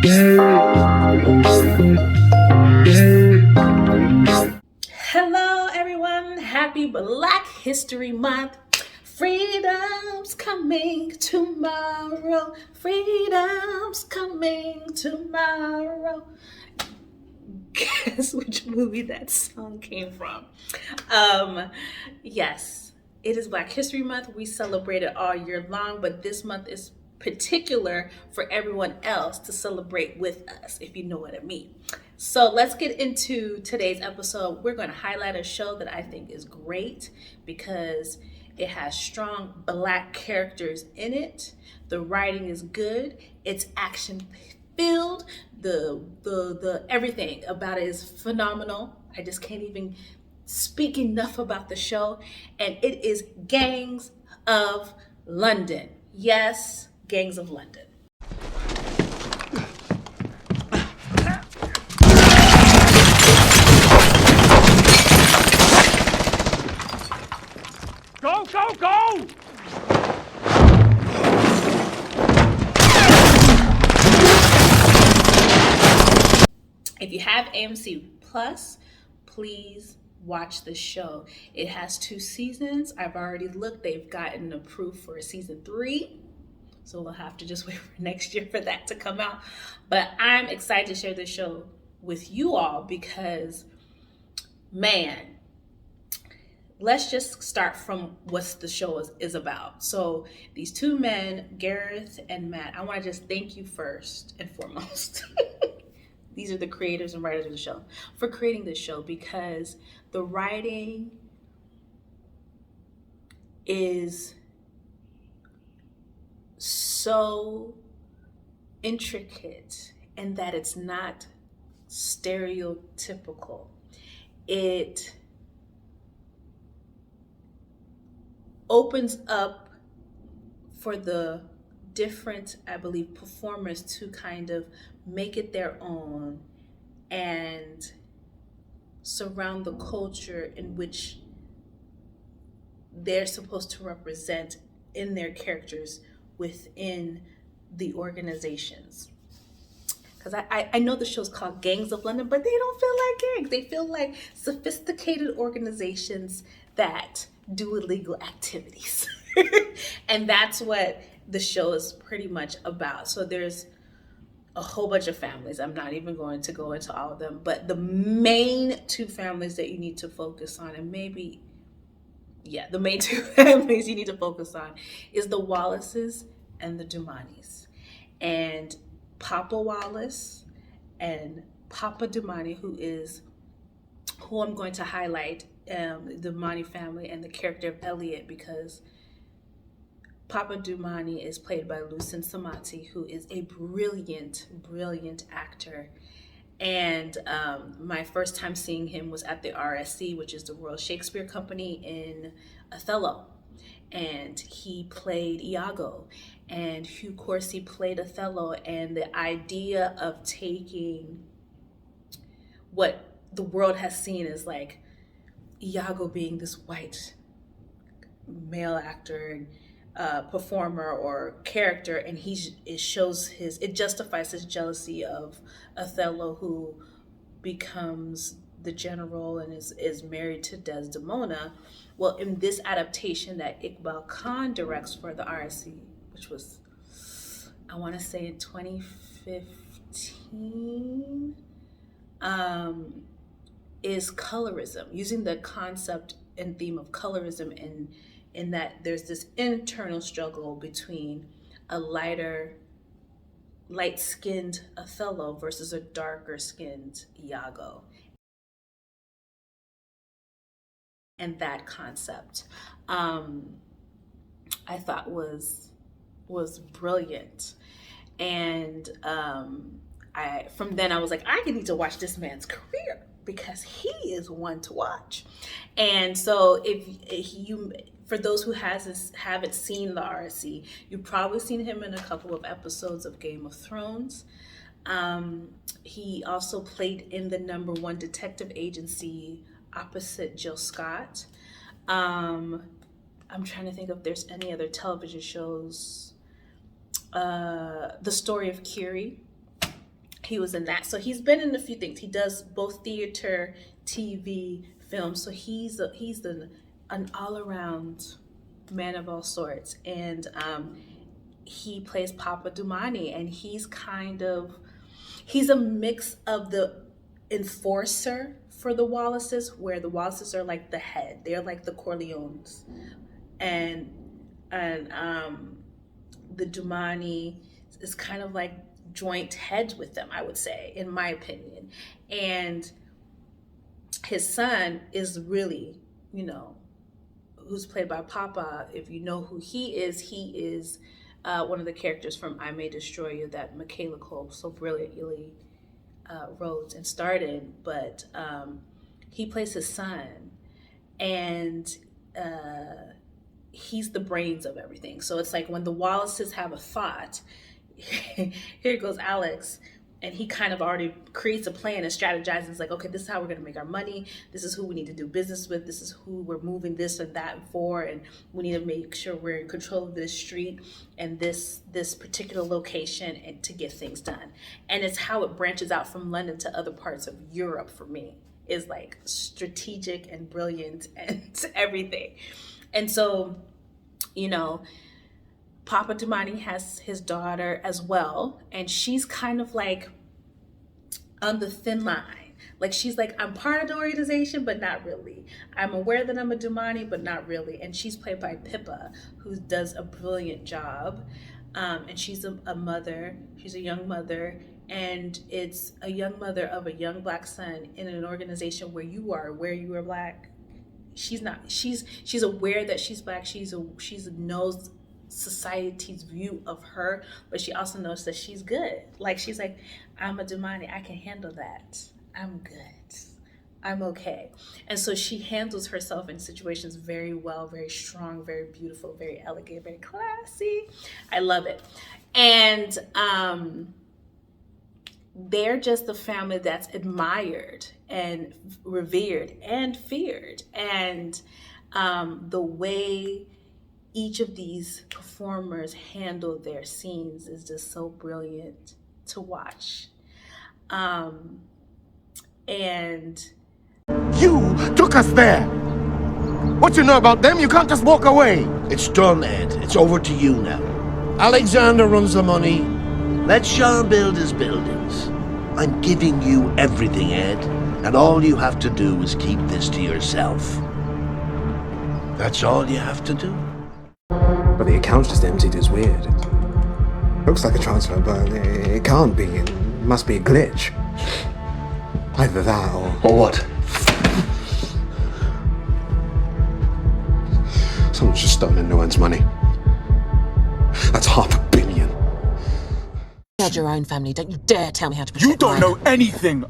Hello, everyone. Happy Black History Month. Freedom's coming tomorrow. Freedom's coming tomorrow. Guess which movie that song came from? Yes, it is Black History Month. We celebrate it all year long, but this month is particular for everyone else to celebrate with us, if you know what I mean. So let's get into today's episode. We're going to highlight a show that I think is great because it has strong Black characters in it. The writing is good. It's action filled. The everything about it is phenomenal. I just can't even speak enough about the show. And it is Gangs of London. Yes, Gangs of London. Go, go, go! If you have AMC Plus, please watch the show. It has 2 seasons. I've already looked. They've gotten approved for a season 3. So we'll have to just wait for next year for that to come out. But I'm excited to share this show with you all because, man, let's just start from what the show is about. So these 2 men, Gareth and Matt, I want to just thank you first and foremost. These are the creators and writers of the show for creating this show because the writing is so intricate and that it's not stereotypical. It opens up for the different, I believe, performers to kind of make it their own and surround the culture in which they're supposed to represent in their characters within the organizations. Because I know the show's called Gangs of London, but they don't feel like gangs. They feel like sophisticated organizations that do illegal activities. And that's what the show is pretty much about. So there's a whole bunch of families. I'm not even going to go into all of them, but the main 2 families that you need to focus on, and maybe, the main 2 families you need to focus on is the Wallaces and the Dumanis. And Papa Wallace and Papa Dumani, who I'm going to highlight, the Dumani family and the character of Elliot, because Papa Dumani is played by Lucen Samati, who is a brilliant, brilliant actor. And my first time seeing him was at the RSC, which is the Royal Shakespeare Company, in Othello. And he played Iago. And Hugh Corsi played Othello. And the idea of taking what the world has seen as like Iago being this white male actor and performer or character, and it justifies his jealousy of Othello, who becomes the general and is married to Desdemona. Well, in this adaptation that Iqbal Khan directs for the RSC, which was, I want to say, in 2015, is colorism, using the concept and theme of colorism in that there's this internal struggle between a light-skinned Othello versus a darker-skinned Iago. And that concept, I thought was brilliant. And from then I was like, I need to watch this man's career because he is one to watch. And so for those who haven't seen the RSC, you've probably seen him in a couple of episodes of Game of Thrones. He also played in the #1 detective agency opposite Jill Scott. I'm trying to think if there's any other television shows. The Story of Kiri. he was in that. So he's been in a few things. He does both theater, TV, film. So he's an all around man of all sorts. And he plays Papa Dumani, and he's a mix of the enforcer for the Wallaces, where the Wallaces are like the head. They're like the Corleones, and the Dumani is kind of like joint heads with them, I would say, in my opinion. And his son is really, who's played by Papa. If you know who he is one of the characters from I May Destroy You that Michaela Cole so brilliantly wrote and starred in. But he plays his son, and he's the brains of everything. So it's like when the Wallaces have a thought, here goes Alex, and he kind of already creates a plan and strategizes. It's like, okay, this is how we're going to make our money. This is who we need to do business with. This is who we're moving this and that for, and we need to make sure we're in control of this street and this particular location, and to get things done. And it's how it branches out from London to other parts of Europe. For me, is like strategic and brilliant and everything. And so, Papa Dumani has his daughter as well, and she's kind of like on the thin line. Like, she's like, I'm part of the organization, but not really. I'm aware that I'm a Dumani, but not really. And she's played by Pippa, who does a brilliant job. And she's a mother. She's a young mother, and it's a young mother of a young Black son in an organization where you are Black. She's not. She's aware that she's Black. She knows society's view of her, but she also knows that she's good. Like, she's like, I'm a Dumani, I can handle that. I'm good. I'm okay. And so she handles herself in situations very well, very strong, very beautiful, very elegant, very classy. I love it. And they're just a family that's admired and revered and feared. And the way each of these performers handle their scenes is just so brilliant to watch. And you took us there. What you know about them? You can't just walk away. It's done, Ed. It's over to you now. Alexander runs the money. Let Sean build his buildings. I'm giving you everything, Ed. And all you have to do is keep this to yourself. That's all you have to do. But the account's just emptied. It's weird. It looks like a transfer, but it can't be. It must be a glitch. Either that Or what? someone's just stolen no one's money. That's $500 million. You had your own family. Don't you dare tell me how to protect You don't mine. know anything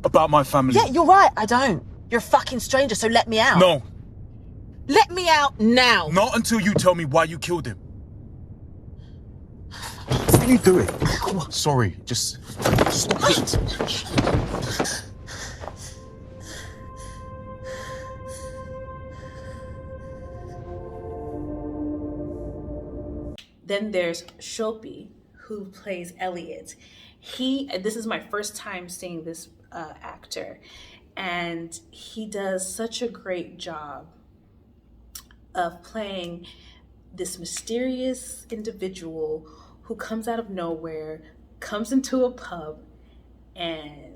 about my family. Yeah, you're right. I don't. You're a fucking stranger, so let me out. No. Let me out now. Not until you tell me why you killed him. What are you doing? Sorry, just stop it. then there's Shopi, who plays Elliot. This is my first time seeing this actor, and he does such a great job of playing this mysterious individual who comes out of nowhere, comes into a pub, and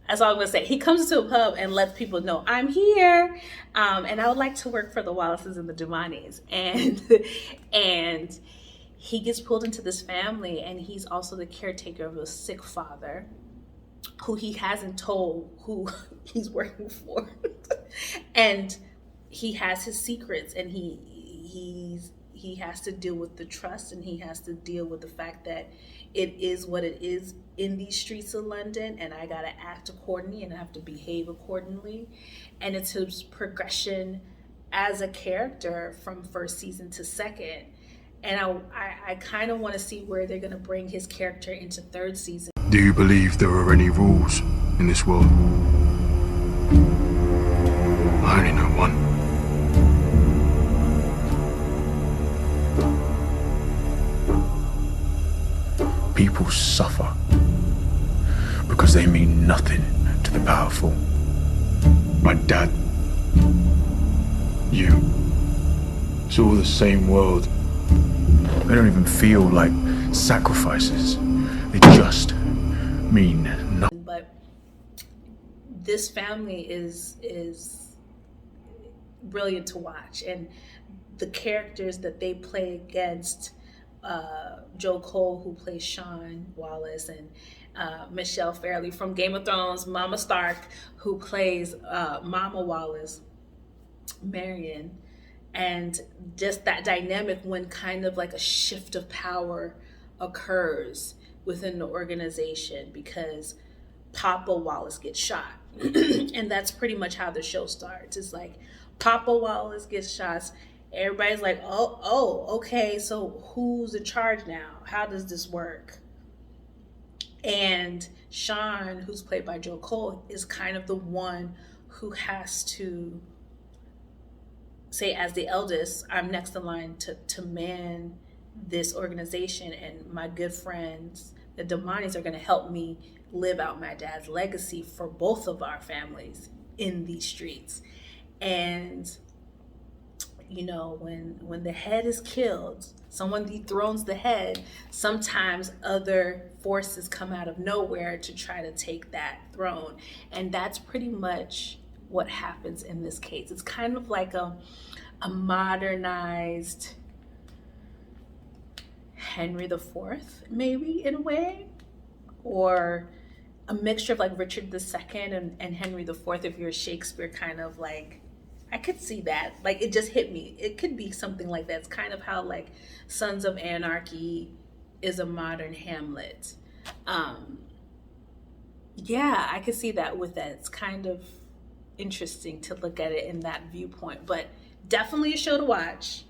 that's all I'm gonna say. He comes into a pub and lets people know, I'm here, and I would like to work for the Wallaces and the Dumanis. And he gets pulled into this family, and he's also the caretaker of a sick father who he hasn't told who he's working for. And he has his secrets, and he has to deal with the trust, and he has to deal with the fact that it is what it is in these streets of London, and I gotta act accordingly and I have to behave accordingly. And it's his progression as a character from first season to second. And I kind of want to see where they're gonna bring his character into third season. Do you believe there are any rules in this world? I only know one. People suffer they mean nothing to the powerful. My dad, you, it's all the same world. They don't even feel like sacrifices. They just mean nothing. But this family is brilliant to watch, and the characters that they play against Joe Cole, who plays Sean Wallace, and Michelle Fairley from Game of Thrones, Mama Stark, who plays Mama Wallace, Marion, and just that dynamic when kind of like a shift of power occurs within the organization because Papa Wallace gets shot. And that's pretty much how the show starts. It's like Papa Wallace gets shot. Everybody's like, oh, okay, so who's in charge now? How does this work? And Sean, who's played by Joe Cole, is kind of the one who has to say, as the eldest, I'm next in line to man this organization, and my good friends, the Damanis, are going to help me live out my dad's legacy for both of our families in these streets. And you know, when the head is killed, someone dethrones the head, sometimes other forces come out of nowhere to try to take that throne. And that's pretty much what happens in this case. It's kind of like a modernized Henry IV, maybe, in a way, or a mixture of like Richard II and Henry IV, if you're a Shakespeare kind of like, I could see that. Like, it just hit me. It could be something like that. It's kind of how like Sons of Anarchy is a modern Hamlet. Yeah, I could see that with that. It's kind of interesting to look at it in that viewpoint, but definitely a show to watch.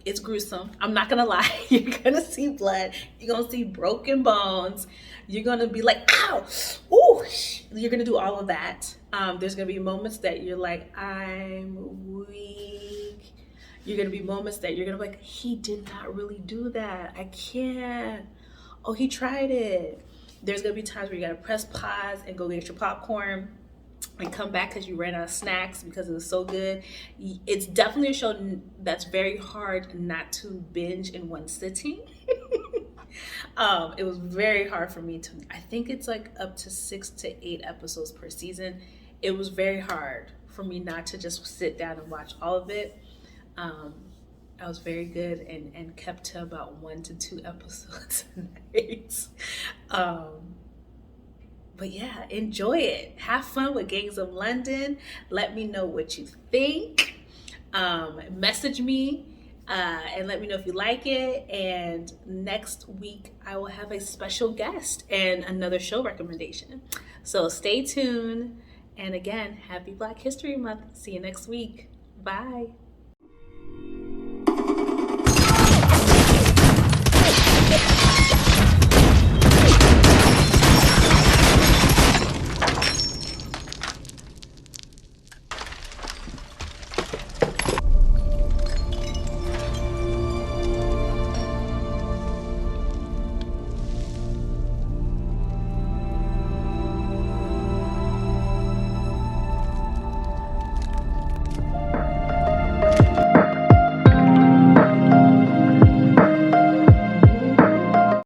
It's gruesome. I'm not gonna lie. You're gonna see blood. You're gonna see broken bones. You're gonna be like, ow, ooh. You're gonna do all of that. There's gonna be moments that you're like, I'm weak. You're gonna be moments that you're gonna be like, he did not really do that. I can't. Oh, he tried it. There's gonna be times where you gotta press pause and go get your popcorn and come back because you ran out of snacks because it was so good. It's definitely a show that's very hard not to binge in one sitting. It was very hard for me to, I think it's like up to 6 to 8 episodes per season. It was very hard for me not to just sit down and watch all of it. I was very good and kept to about 1 to 2 episodes a night. But yeah, enjoy it. Have fun with Gangs of London. Let me know what you think. Message me and let me know if you like it. And next week, I will have a special guest and another show recommendation. So stay tuned. And again, happy Black History Month. See you next week. Bye.